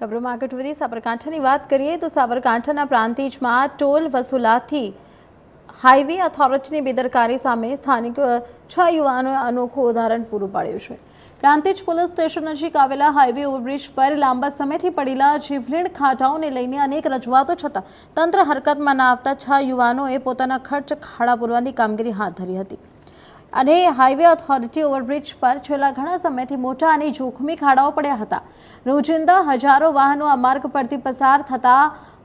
ખબરોમાં આગળ વધી સાબરકાંઠાની વાત કરીએ તો સાબરકાંઠાના પ્રાંતિજમાં ટોલ વસૂલાતથી હાઈવે ઓથોરિટીની બેદરકારી સામે સ્થાનિક 6 યુવાનોએ અનોખું ઉદાહરણ પૂરું પાડ્યું છે। પ્રાંતિજ પોલીસ સ્ટેશન નજીક આવેલા હાઈવે ઓવરબ્રિજ પર લાંબા સમયથી પડેલા જીવલેણ ખાડાઓને લઈને અનેક રજૂઆતો છતાં તંત્ર હરકતમાં ન આવતા 6 યુવાનોએ પોતાના ખર્ચ ખાડા પૂરવાની કામગીરી હાથ ધરી હતી અને હાઈવે ઓથોરિટી ઓવરબ્રિજ પર છેલ્લા ઘણા સમયથી મોટા અને જોખમી ખાડાઓ પડ્યા હતા। રોજિંદા હજારો વાહનો આ માર્ગ પરથી પસાર થતા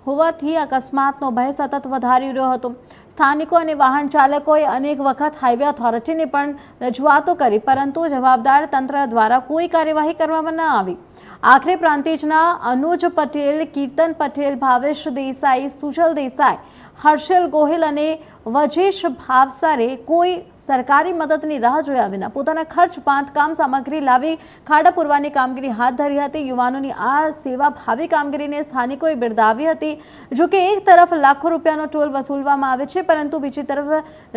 હોવાથી અકસ્માતનો ભય સતત વધારી રહ્યો હતો। સ્થાનિકો અને વાહન ચાલકોએ અનેક વખત હાઈવે ઓથોરિટીને પણ રજૂઆતો કરી, પરંતુ જવાબદાર તંત્ર દ્વારા કોઈ કાર્યવાહી કરવામાં ન આવી। આખરે પ્રાંતિજના અનુજ પટેલ, કીર્તન પટેલ, ભાવેશ દેસાઈ, સુજલ દેસાઈ, હર્ષલ ગોહિલ અને વજેશ ભાવસારે કોઈ સરકારી મદદની રાહ જોયા વિના પોતાના ખર્ચ બાંધકામ સામગ્રી લાવી ખાડા પૂરવાની કામગીરી હાથ ધરી હતી। યુવાનોની આ સેવાભાવી કામગીરીને સ્થાનિકોએ બિરદાવી હતી। જો કે એક તરફ લાખો રૂપિયાનો ટોલ વસૂલવામાં આવે છે, પરંતુ બીજી તરફ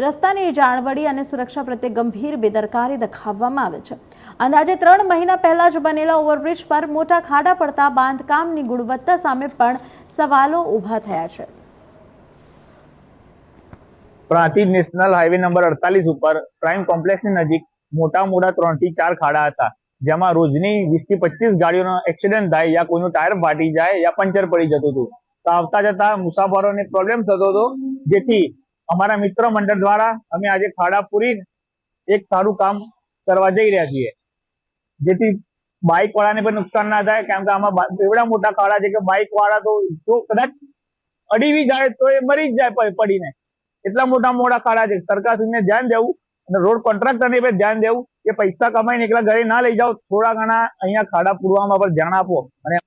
રસ્તાની જાળવણી અને સુરક્ષા પ્રત્યે ગંભીર બેદરકારી દાખવવામાં આવે છે। અંદાજે 3 મહિના પહેલા જ બનેલા ઓવરબ્રિજ પર મોટા ખાડા પડતા બાંધકામની ગુણવત્તા સામે પણ સવાલો ઊભા થયા છે। પ્રાંતિજ નેશનલ હાઈવે નંબર 48 ઉપર પ્રાઇમ કોમ્પ્લેક્સની નજીક મોટા 3 થી 4 ખાડા હતા, જેમાં રોજની 20 થી 25 ગાડીઓનો એક્સિડન્ટ થાય, યા કોઈનું ટાયર ફાટી જાય યા પંચર પડી જતું હતું। તો આવતા જતા મુસાફરોને પ્રોબ્લેમ થતો હતો, જેથી અમારા મિત્ર મંડળ દ્વારા અમે આજે ખાડા પૂરી એક સારું કામ કરવા જઈ રહ્યા છીએ, જેથી બાઇક વાળાને પણ નુકસાન ના થાય। કેમ કે આમાં એવડા મોટા ખાડા છે કે બાઇક વાળા તો જો કદાચ અડીવી જાય તો એ મરી જ જાય પડીને, એટલા મોટા ખાડા છે। સરકારશ્રીને ધ્યાન દેવું અને રોડ કોન્ટ્રાક્ટરને પણ ધ્યાન દેવું કે પૈસા કમાઈને એકલા ઘરે ના લઈ જાઓ, થોડા ઘણા અહીંયા ખાડા પૂરવામાં પણ ધ્યાન આપો અને